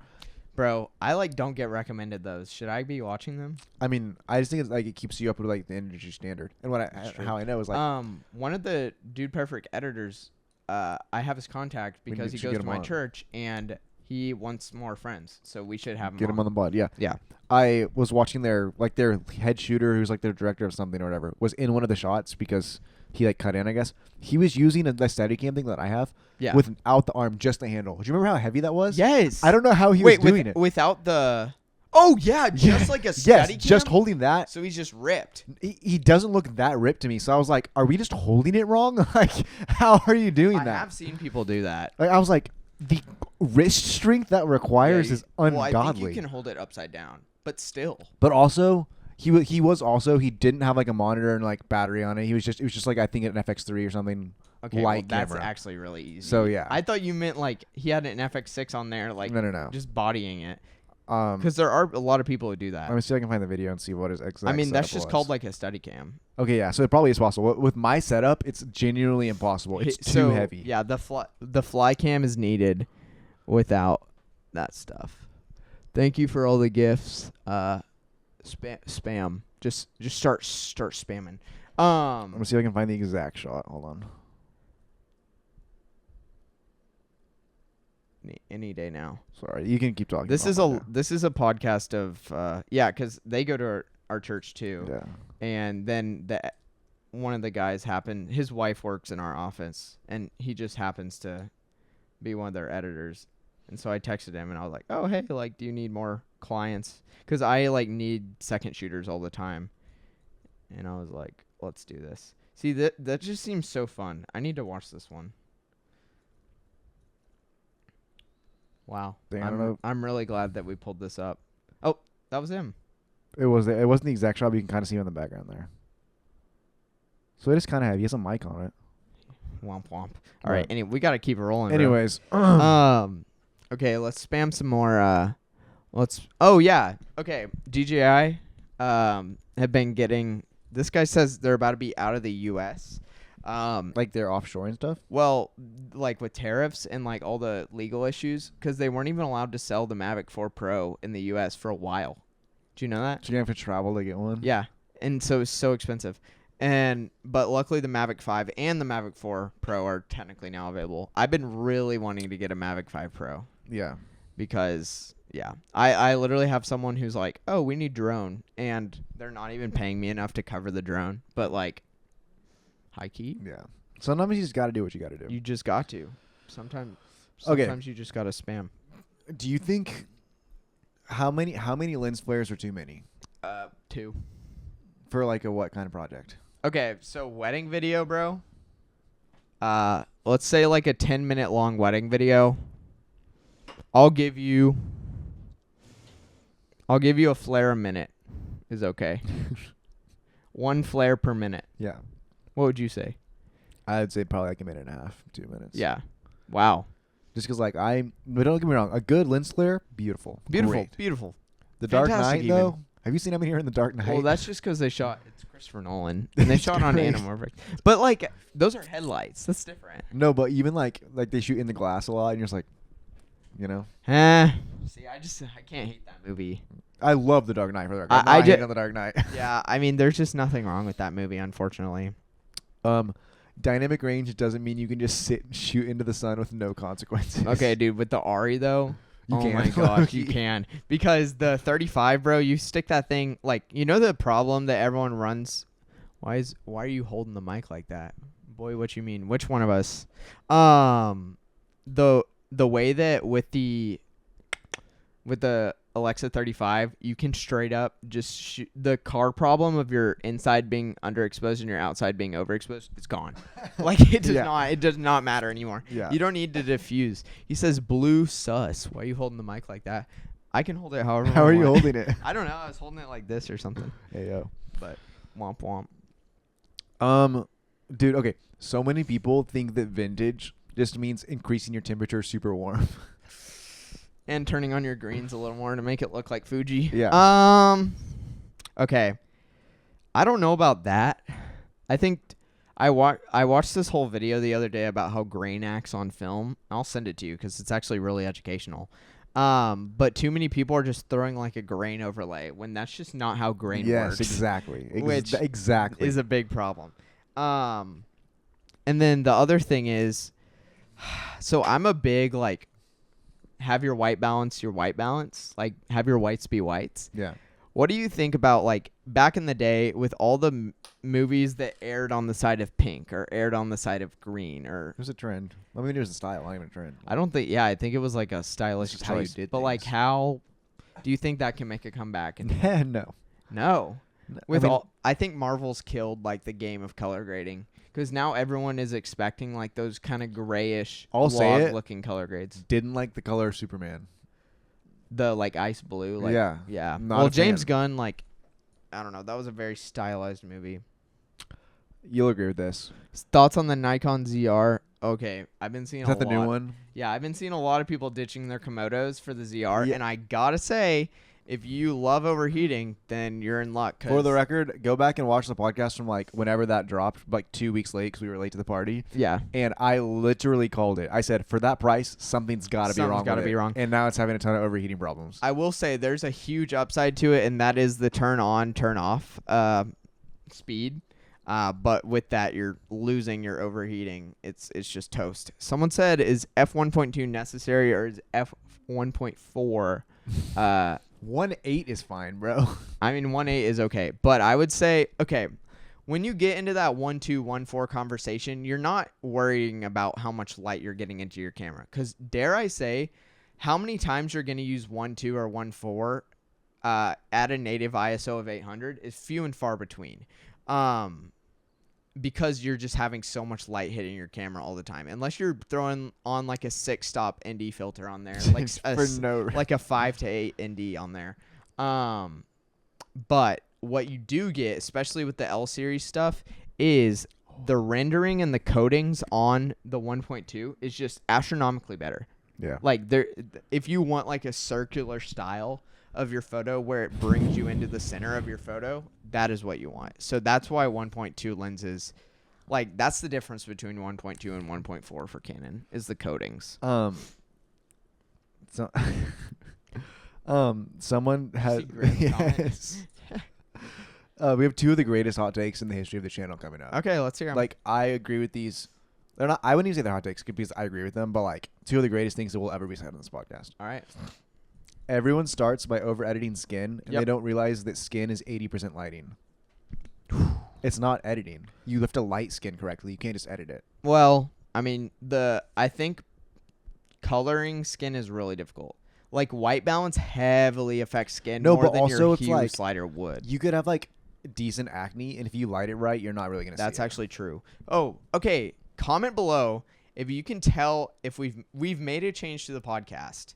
Bro, I don't get recommended those. Should I be watching them? I mean, I just think it's like it keeps you up with like the industry standard. And how I know is like one of the Dude Perfect editors, I have his contact because he goes to my church and he wants more friends. So we should have him get him on the pod. Yeah. Yeah. I was watching their head shooter who's like their director of something or whatever was in one of the shots because he cut in, I guess. He was using the Steadicam thing that I have without the arm, just the handle. Do you remember how heavy that was? Yes. I don't know how he was doing it. Without the... Oh, yeah, just like a Steadicam? Yes, just holding that. So he's just ripped. He doesn't look that ripped to me. So I was like, are we just holding it wrong? Like, how are you doing that? I have seen people do that. Like, I was like, the wrist strength that requires is ungodly. Well, I think you can hold it upside down, but still. But also, he didn't have like a monitor and like battery on it. It was just like I think an FX3 or something. Okay, light well, that's camera. actually really easy. So yeah, I thought you meant like he had an FX6 on there, like no, just bodying it. Because there are a lot of people who do that. Let me see if I can find the video and see what his exact. I mean, that's just was. called like a study cam. Okay, yeah, so it probably is possible. With my setup, it's genuinely impossible. It's too heavy. Yeah, the fly cam is needed without that stuff. Thank you for all the gifts. Spam. Just start spamming. I'm gonna see if I can find the exact shot. Hold on. Any day now. Sorry, you can keep talking. This is a podcast of because they go to our church too. Yeah. And then one of the guys his wife works in our office, and he just happens to be one of their editors. And so I texted him, and I was like, "Oh, hey, like, do you need more clients? Because I like need second shooters all the time." And I was like, "Let's do this." See, that just seems so fun. I need to watch this one. Wow. I'm really glad that we pulled this up. Oh, that was him. It wasn't the exact shot, but you can kind of see him in the background there. So it is kind of heavy. He has a mic on it. Womp womp. All right. Anyway, we got to keep it rolling. Anyways. Okay, let's spam some more. Oh, yeah. Okay. DJI have been getting... This guy says they're about to be out of the U.S., like they're offshore and stuff? Well, like with tariffs and like all the legal issues, because they weren't even allowed to sell the Mavic 4 Pro in the U.S. for a while. Do you know that? So you're going to have to travel to get one? Yeah. And so it's so expensive. But luckily the Mavic 5 and the Mavic 4 Pro are technically now available. I've been really wanting to get a Mavic 5 Pro. Yeah. Because, yeah. I literally have someone who's like, oh, we need drone. And they're not even paying me enough to cover the drone. But like... High key? Yeah. Sometimes you just got to do what you got to do. You just got to. Sometimes you just got to spam. Do you think how many lens flares are too many? 2. For like a what kind of project? Okay, so wedding video, bro. Let's say like a 10-minute long wedding video. I'll give you a flare a minute. Is okay. 1 flare per minute. Yeah. What would you say? I'd say probably like a minute and a half, 2 minutes. Yeah. Wow. Just because, like, but don't get me wrong, a good lens flare, beautiful. Great. Beautiful. The Dark Knight, though, have you seen him here in The Dark Knight? Well, that's just because it's Christopher Nolan, and they shot on anamorphic. But, like, those are headlights. That's different. No, but even, like they shoot in the glass a lot, and you're just like, you know? See, I can't hate that movie. I love The Dark Knight. For the record. I hate on The Dark Knight. Yeah, I mean, there's just nothing wrong with that movie, unfortunately. Dynamic range doesn't mean you can just sit and shoot into the sun with no consequences. Okay, dude, with the Ari though, you can. My gosh, you can. Because the 35, bro, you stick that thing like, you know the problem that everyone runs. Why are you holding the mic like that? Boy, what you mean? Which one of us? The way that with the Alexa 35, you can straight up just shoot the car problem of your inside being underexposed and your outside being overexposed. It's gone. Like it does not matter anymore. Yeah. You don't need to diffuse. He says blue sus. Why are you holding the mic like that? I can hold it however. How are you holding it? I don't know. I was holding it like this or something. Hey yo. But womp womp. Dude. Okay. So many people think that vintage just means increasing your temperature super warm. And turning on your greens a little more to make it look like Fuji. Yeah. Okay. I don't know about that. I think I watched this whole video the other day about how grain acts on film. I'll send it to you because it's actually really educational. But too many people are just throwing like a grain overlay when that's just not how grain works. Yes, exactly. Which exactly is a big problem. And then the other thing is, so I'm a big like, have your white balance, like have your whites be whites. Yeah. What do you think about like back in the day with all the movies that aired on the side of pink or aired on the side of green or? There's a trend. I mean, there's a style, not even a trend. I don't think. Yeah, I think it was like a stylish choice. How you did but things. like, how do you think that can make a comeback? No. No. I think Marvel's killed like the game of color grading Because now everyone is expecting like those kind of grayish, I'll say it, looking color grades. Didn't like the color of Superman. The like ice blue. Like, yeah. Yeah. Not Well, a James fan. Gunn, like, I don't know. That was a very stylized movie. You'll agree with this. Thoughts on the Nikon ZR? Okay, I've been seeing Is that the new one? Yeah, I've been seeing a lot of people ditching their Komodos for the ZR, Yeah. and I gotta say, if you love overheating, then you're in luck. For the record, go back and watch the podcast from like whenever that dropped, like 2 weeks late because we were late to the party. Yeah. And I literally called it. I said, for that price, something's got to be wrong. Gotta be wrong. And now it's having a ton of overheating problems. I will say there's a huge upside to it, and that is the turn on, turn off speed. But with that, you're losing your overheating. It's just toast. Someone said, is f1.2 necessary or is f1.4? 1.8 is fine, bro. I mean, 1.8 is okay. But I would say, okay, when you get into that 1.2, 1.4 conversation, you're not worrying about how much light you're getting into your camera. Because dare I say, how many times you're going to use 1.2 or 1.4 at a native ISO of 800 is few and far between. Because you're just having so much light hitting your camera all the time. Unless you're throwing on like a 6-stop ND filter on there. Like like a 5 to 8 ND on there. But what you do get, especially with the L series stuff, is the rendering and the coatings on the 1.2 is just astronomically better. Yeah. Like if you want like a circular style of your photo where it brings you into the center of your photo, that is what you want. So that's why 1.2 lenses, like that's the difference between 1.2 and 1.4 for Canon is the coatings. So someone has yes. We have 2 of the greatest hot takes in the history of the channel coming up. Okay, let's hear them. Like I agree with these. They're not. I wouldn't even say they're hot takes because I agree with them. But like 2 of the greatest things that will ever be said on this podcast. All right. Everyone starts by over editing skin, and Yep. they don't realize that skin is 80% lighting. It's not editing. You have to light skin correctly. You can't just edit it. Well, I mean, I think coloring skin is really difficult. Like white balance heavily affects skin more but than also your it's hue like slider would. You could have like decent acne, and if you light it right, you're not really gonna. That's see it. actually true. Oh, okay. Comment below if you can tell if we've made a change to the podcast.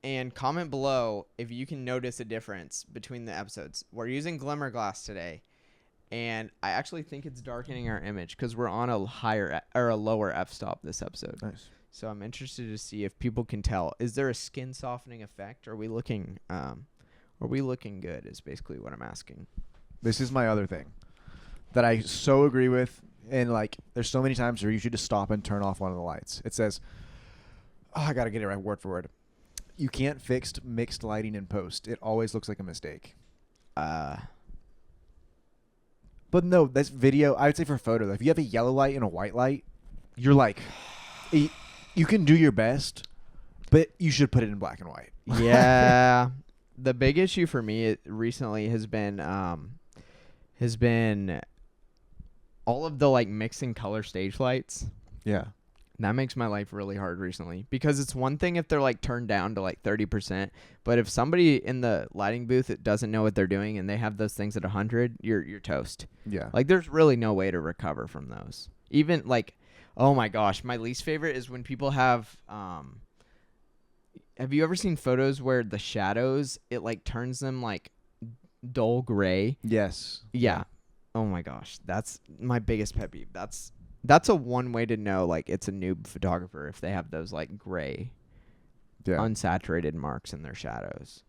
And comment below if you can notice a difference between the episodes. We're using Glimmer Glass today, and I actually think it's darkening our image because we're on a higher or a lower f-stop this episode. Nice. So I'm interested to see if people can tell. Is there a skin softening effect? Are we looking good? Is basically what I'm asking. This is my other thing that I so agree with, and like, there's so many times where you should just stop and turn off one of the lights. It says, "Oh, I gotta get it right word for word." You can't fix mixed lighting in post. It always looks like a mistake. But no, that's video. I would say for photo, though, if you have a yellow light and a white light, you're like, you can do your best, but you should put it in black and white. Yeah. The big issue for me recently has been all of the like mixing color stage lights. Yeah. That makes my life really hard recently because it's one thing if they're like turned down to like 30%, but if somebody in the lighting booth that doesn't know what they're doing and they have those things at 100, you're toast. Yeah. Like there's really no way to recover from those. Even like, oh my gosh, my least favorite is when people have you ever seen photos where the shadows, it like turns them like dull gray? Yes. Yeah. Oh my gosh, that's my biggest pet peeve. That's a one way to know like it's a noob photographer if they have those like gray, unsaturated marks in their shadows.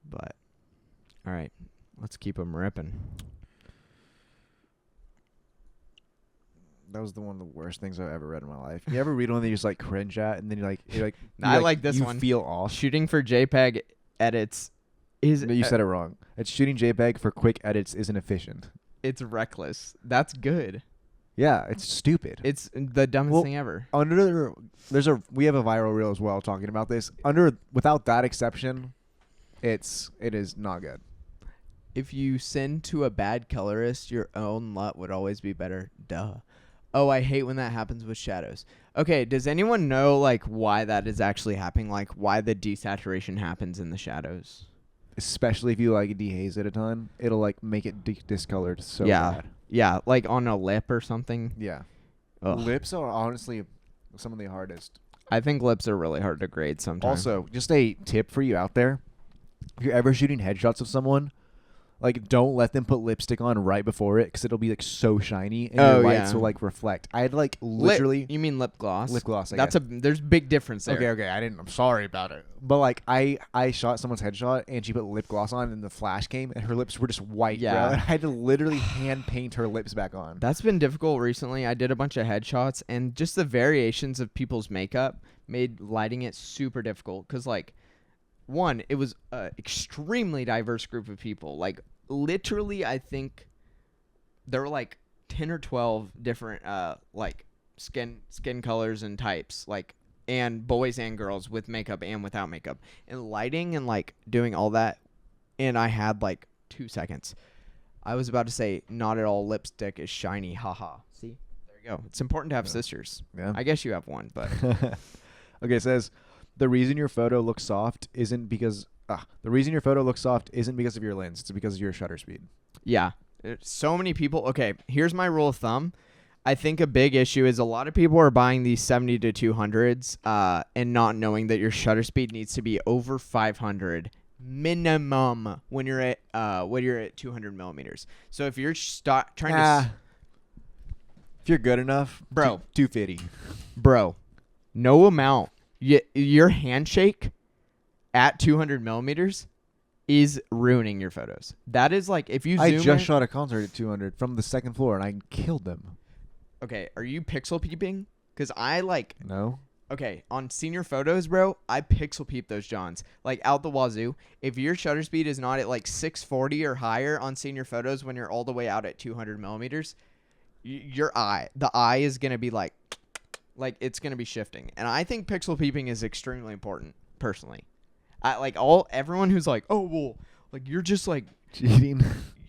But all right, let's keep them ripping. That was one of the worst things I've ever read in my life. You ever read one that you just like cringe at, and then you're like, I like this you one. Feel awesome. Shooting for JPEG edits is. No, you said it wrong. It's shooting JPEG for quick edits isn't efficient. It's reckless. That's good. Yeah, it's stupid. It's the dumbest thing ever. We have a viral reel as well talking about this. Without that exception, it is not good. If you send to a bad colorist, your own LUT would always be better. Duh. Oh, I hate when that happens with shadows. Okay, does anyone know like why that is actually happening? Like why the desaturation happens in the shadows? Especially if you like dehaze it a ton, it'll like make it discolored so bad. Yeah, like on a lip or something. Yeah. Ugh. Lips are honestly some of the hardest. I think lips are really hard to grade sometimes. Also, just a tip for you out there. If you're ever shooting headshots of someone, like, don't let them put lipstick on right before it because it'll be, like, so shiny and your lights will, like, reflect. I had, like, literally... You mean lip gloss? Lip gloss, I guess. There's big difference there. Okay, I'm sorry about it. But, like, I shot someone's headshot, and she put lip gloss on, and the flash came, and her lips were just white, bro. And I had to literally hand paint her lips back on. That's been difficult recently. I did a bunch of headshots, and just the variations of people's makeup made lighting it super difficult. Because, like, one, it was an extremely diverse group of people. Like, literally, I think there were, like, 10 or 12 different, like, skin colors and types, like, and boys and girls with makeup and without makeup. And lighting and, like, doing all that, and I had, like, 2 seconds. I was about to say, not at all lipstick is shiny, haha. See? There you go. It's important to have sisters. Yeah. I guess you have one, but... Okay, it says, the reason your photo looks soft isn't because of your lens. It's because of your shutter speed. Yeah. So many people. Okay, here's my rule of thumb. I think a big issue is a lot of people are buying these 70 to 200s and not knowing that your shutter speed needs to be over 500 minimum when you're at 200 millimeters. So if you're trying to... If you're good enough, bro, 250. Bro, no amount. Your handshake at 200 millimeters is ruining your photos. That is like, if you zoom I just shot a concert at 200 from the second floor, and I killed them. Okay, are you pixel peeping? Because I like... No. Okay, on senior photos, bro, I pixel peep those Johns. Like, out the wazoo. If your shutter speed is not at, like, 640 or higher on senior photos when you're all the way out at 200 millimeters, the eye is going to be, like, it's going to be shifting. And I think pixel peeping is extremely important, personally. Everyone who's like, oh, well, like, you're just, like... cheating.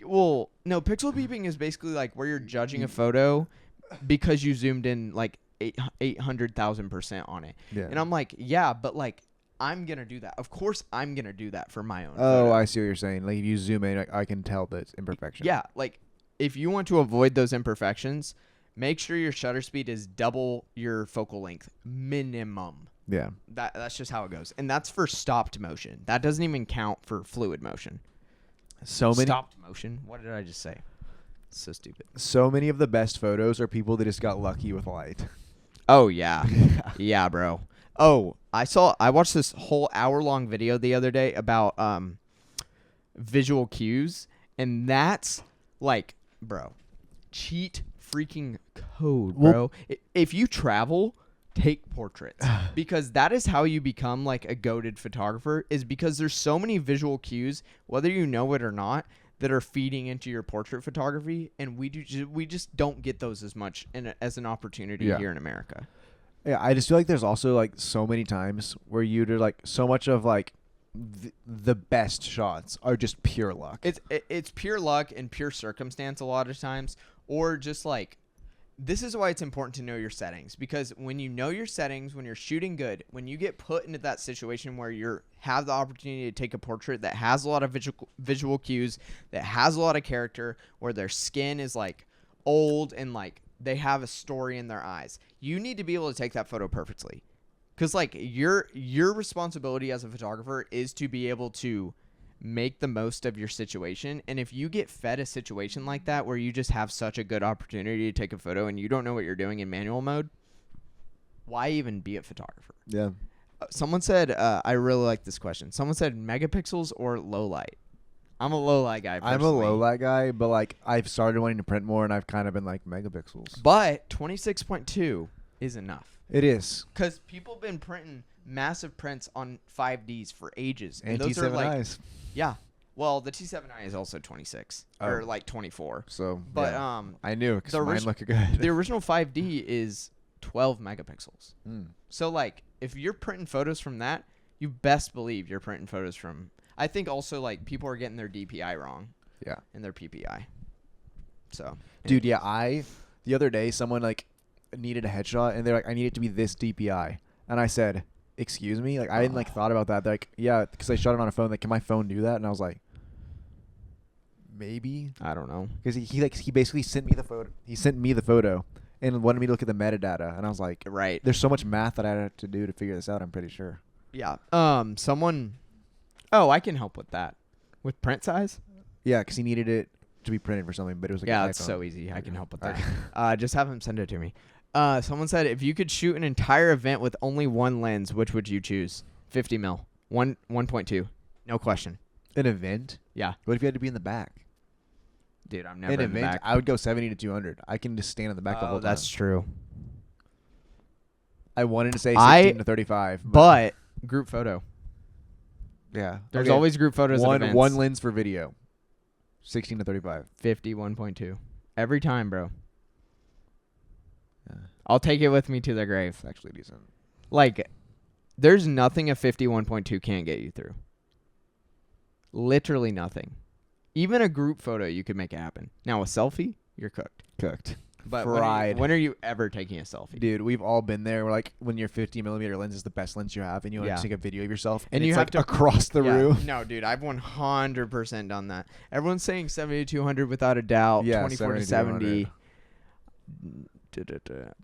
Well, no, pixel peeping is basically, like, where you're judging a photo because you zoomed in, like, 800,000% on it. Yeah. And I'm like, yeah, but, like, I'm going to do that. Of course I'm going to do that for my own Oh, photo. I see what you're saying. Like, if you zoom in, I can tell the imperfection. Yeah, like, if you want to avoid those imperfections, make sure your shutter speed is double your focal length minimum. Yeah. That's just how it goes. And that's for stopped motion. That doesn't even count for fluid motion. Stopped motion? What did I just say? So stupid. So many of the best photos are people that just got lucky with light. Oh, yeah. Yeah, bro. Oh, I watched this whole hour-long video the other day about visual cues, and that's, like, bro, cheat freaking code, bro. If you travel, take portraits, because that is how you become, like, a goated photographer, is because there's so many visual cues, whether you know it or not, that are feeding into your portrait photography, and we just don't get those as much as an opportunity here in America. Yeah, I just feel like there's also, like, so many times where like, so much of, like, the best shots are just pure luck. It's pure luck and pure circumstance a lot of times, or just, like, this is why it's important to know your settings, because when you know your settings, when you're shooting good, when you get put into that situation where you have the opportunity to take a portrait that has a lot of visual cues, that has a lot of character, where their skin is, like, old and, like, they have a story in their eyes, you need to be able to take that photo perfectly. Because, like, your responsibility as a photographer is to be able to make the most of your situation. And if you get fed a situation like that where you just have such a good opportunity to take a photo and you don't know what you're doing in manual mode, why even be a photographer? Yeah. Someone said, I really like this question. Someone said megapixels or low light. I'm a low light guy personally. I'm a low light guy, but, like, I've started wanting to print more, and I've kind of been like megapixels. But 26.2 is enough. It is. Because people have been printing massive prints on 5Ds for ages. And those are, like, T7Is. Yeah. Well, the T7i is also 26 or, like, 24. So, but yeah. I knew because mine look good. The original 5D is 12 megapixels. So, like, if you're printing photos from that, you best believe you're printing photos from... I think also, like, people are getting their DPI wrong. Yeah. And their PPI. So. Dude, yeah, the other day, someone, like, needed a headshot, and they're like, I need it to be this DPI. And I said, excuse me? Like, I hadn't, like, thought about that. They're like, yeah, because I shot it on a phone. Like, can my phone do that? And I was like, maybe. I don't know. Because he basically sent me the photo. He sent me the photo and wanted me to look at the metadata, and I was like, Right. there's so much math that I had to do to figure this out. I'm pretty sure. Yeah. Someone. Oh, I can help with that. With print size. Yeah, because he needed it to be printed for something, but it was like Yeah, an it's iPhone. so easy. I can help with All that. right. Just have him send it to me. Someone said, if you could shoot an entire event with only one lens, which would you choose? 50 mil. 1.2. No question. An event? Yeah. What if you had to be in the back? Dude, I'm never An in the event, back. I would go 70 to 200. I can just stand in the back the whole time. That's true. I wanted to say 16 to 35. But group photo. Yeah. There's Okay. always group photos at events. One lens for video. 16 to 35. 50, 1.2. Every time, bro. Yeah. I'll take it with me to the grave. It's actually decent. Like, there's nothing a 51.2 can't get you through. Literally nothing. Even a group photo, you could make it happen. Now, a selfie, you're cooked. But Fried. when are you ever taking a selfie? Dude, we've all been there. We're like, when your 50 millimeter lens is the best lens you have, and you want to take a video of yourself, and you it's have like to across the room. No, dude, I've 100% done that. Everyone's saying 70 to 200 without a doubt. Yeah, 24 to 70.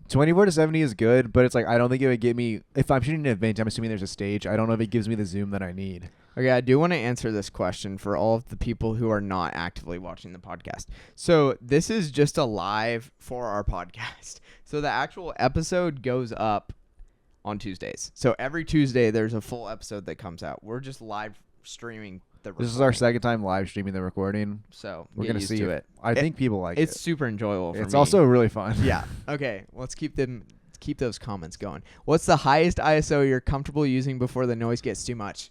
24 to 70 is good, but it's like I don't think it would get me. If I'm shooting an event, I'm assuming there's a stage. I don't know if it gives me the zoom that I need. Okay, I do want to answer this question for all of the people who are not actively watching the podcast. So this is just a live for our podcast. So the actual episode goes up on Tuesdays. So every Tuesday there's a full episode that comes out. We're just live streaming the recording. This is our second time live streaming the recording. So We're get gonna used see to if it. I think people like it. It's super enjoyable for me. It's also really fun. Yeah. Okay, let's keep those comments going. What's the highest ISO you're comfortable using before the noise gets too much?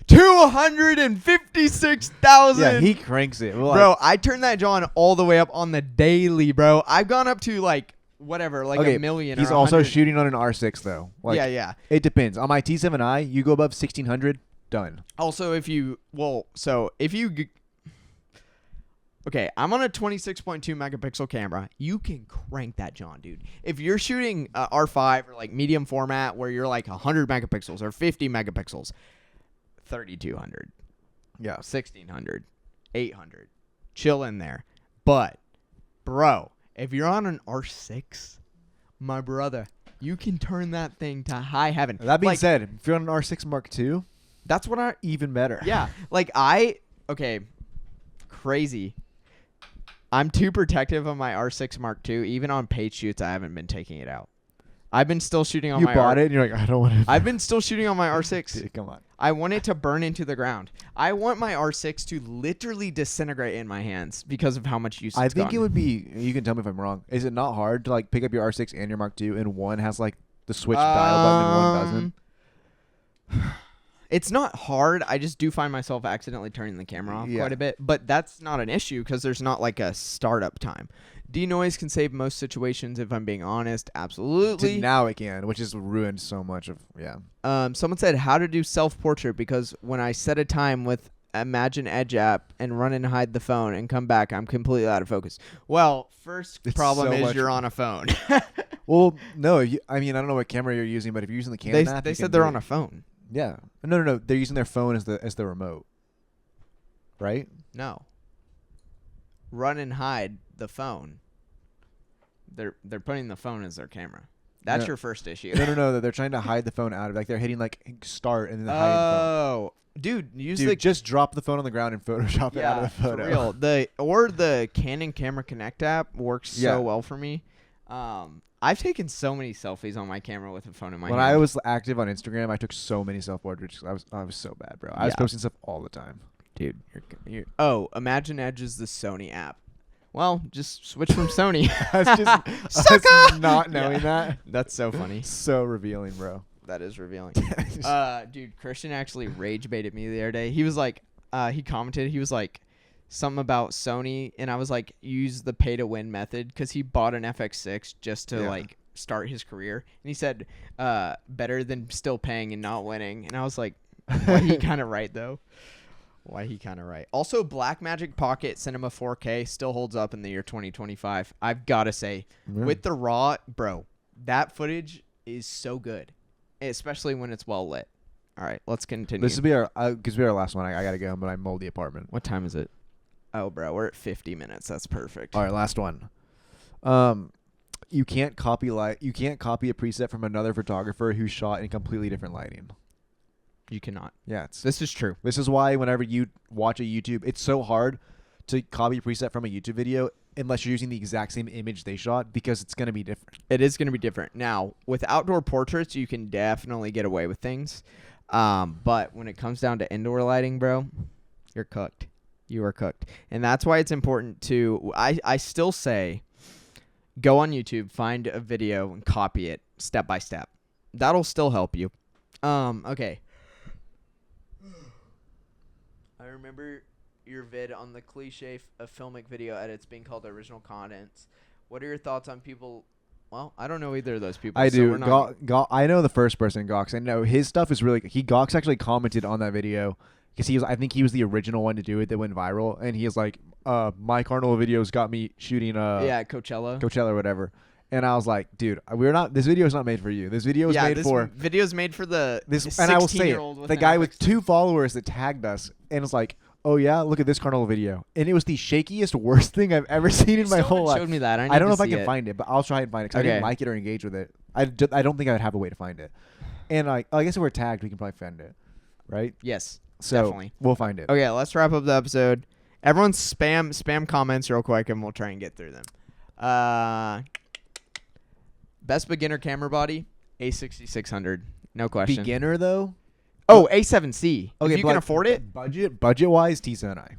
256,000. Yeah, he cranks it. Well, Bro, I turn that John all the way up on the daily, bro. I've gone up to like whatever, like a million. He's or also 100. shooting on an R6 though. Like, yeah. It depends. On my T7i, you go above 1600, done. Also, okay, I'm on a 26.2 megapixel camera. You can crank that, John, dude. If you're shooting R5 or like medium format where you're like 100 megapixels or 50 megapixels, 3200, Yeah. 1600, 800, chill in there. But, bro, if you're on an R6, my brother, you can turn that thing to high heaven. That being said, if you're on an R6 Mark II, that's what I even better. Yeah, crazy. I'm too protective of my R6 Mark II. Even on paid shoots, I haven't been taking it out. I've been still shooting on You my bought it and you're like, I don't want to. I've been still shooting on my R6. Dude, come on. I want it to burn into the ground. I want my R6 to literally disintegrate in my hands because of how much use I it's think gotten. it would be, you can tell me if I'm wrong. Is it not hard to like pick up your R6 and your Mark II and one has like the switch dial button and one doesn't? It's not hard. I just do find myself accidentally turning the camera off quite a bit. But that's not an issue because there's not like a startup time. Denoise can save most situations if I'm being honest. Absolutely. Now it can, which has ruined so much of, Someone said how to do self-portrait because when I set a time with Imagine Edge app and run and hide the phone and come back, I'm completely out of focus. Well, first problem is you're on a phone. Well, no, I don't know what camera you're using, but if you're using the Canon app, they said they're on a phone. Yeah. No. They're using their phone as the remote. Right? No. Run and hide the phone. They're putting the phone as their camera. That's your first issue. No. They're trying to hide the phone out of, like, they're hitting like start and then hide the phone. Oh, dude, just drop the phone on the ground and Photoshop it out of the photo. For real. The Canon Camera Connect app works so well for me. I've taken so many selfies on my camera with a phone in my hand. When I was active on Instagram, I took so many self-portraits. I was so bad, bro. I was posting stuff all the time. Dude, Imagine Edge is the Sony app. Well, just switch from Sony. Us not knowing that. That's so funny. So revealing, bro. That is revealing. Dude, Christian actually rage baited me the other day. He was like, he commented, he was like, something about Sony, and I was like, use the pay to win method because he bought an FX6 just to like start his career, and he said, better than still paying and not winning. And I was like, why he kind of right though? Why he kind of right. Also, Blackmagic Pocket Cinema 4K still holds up in the year 2025. I've got to say, with the RAW, bro, that footage is so good, especially when it's well lit. All right, let's continue. This will be our last one. I gotta go, but I mold the apartment. What time is it? Oh, bro, we're at 50 minutes. That's perfect. All right, last one. You can't copy a preset from another photographer who shot in completely different lighting. You cannot. Yeah, This is true. This is why whenever you watch a YouTube, it's so hard to copy a preset from a YouTube video unless you're using the exact same image they shot, because it's going to be different. It is going to be different. Now, with outdoor portraits, you can definitely get away with things. But when it comes down to indoor lighting, bro, you're cooked. You are cooked. And that's why it's important to, I still say, go on YouTube, find a video, and copy it step by step. That'll still help you. Okay. I remember your vid on the cliche of filmic video edits being called original contents. What are your thoughts on people? Well, I don't know either of those people. I so do. we're not I know the first person, Gox. I know his stuff is really. Gox actually commented on that video because I think he was the original one to do it that went viral, and he was like, my carnival videos got me shooting Coachella or whatever. And I was like, dude, this video is not made for you. This video is made for video's made for the and I will say it, the guy with 2 followers that tagged us and was like, oh yeah, look at this carnival video, and it was the shakiest, worst thing I've ever seen in my whole life. Showed me that. I don't know if I can find it, but I'll try and find it because I didn't like it or engage with it. I don't think I would have a way to find it. And I guess if we're tagged, we can probably find it, right? Yes, so definitely. We'll find it. Okay, let's wrap up the episode. Everyone spam comments real quick, and we'll try and get through them. Best beginner camera body, A6600. No question. Beginner though? Oh, A7C. Okay, if you can afford it. Budget wise, T7i.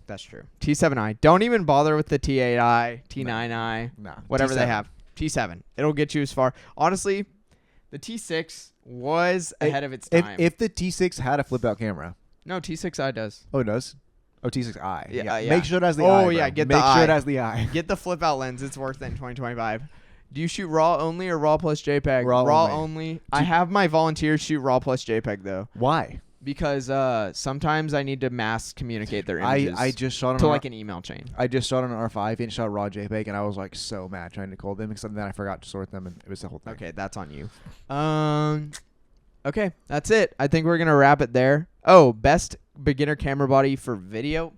That's true. T7i. Don't even bother with the T8i, T9i, whatever T7. they have. T7. It'll get you as far. Honestly, the T6 was ahead of its time. If the T6 had a flip out camera. No, T6i does. Oh, it does? Oh, T6i. Yeah. Make sure it has the eye. Oh, yeah. Make sure it has the eye. Get the flip out lens. It's worth it in 2025. Do you shoot RAW only or RAW plus JPEG? RAW only. I have my volunteers shoot RAW plus JPEG, though. Why? Because sometimes I need to mass communicate their images I just shot on to like an email chain. I just shot on an R5 and shot raw JPEG, and I was like so mad trying to code them, because then I forgot to sort them, and it was the whole thing. Okay, that's on you. Okay, that's it. I think we're going to wrap it there. Oh, best beginner camera body for video?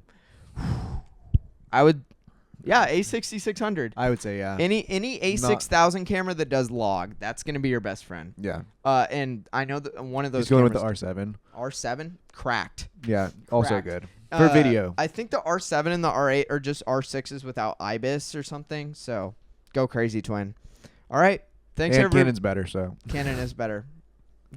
A6600. I would say, yeah. Any A6000 camera that does log, that's going to be your best friend. Yeah. And I know that one of those He's going with the R7. R7? Cracked. Yeah, also Cracked. good. For video. I think the R7 and the R8 are just R6s without IBIS or something, so go crazy, twin. All right. Thanks, and everyone. Canon's better, so. Canon is better.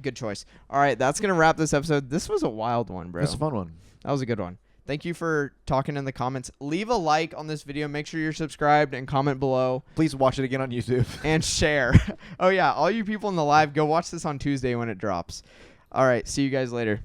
Good choice. All right, that's going to wrap this episode. This was a wild one, bro. That's a fun one. That was a good one. Thank you for talking in the comments. Leave a like on this video. Make sure you're subscribed and comment below. Please watch it again on YouTube. And share. Oh, yeah. All you people in the live, go watch this on Tuesday when it drops. All right. See you guys later.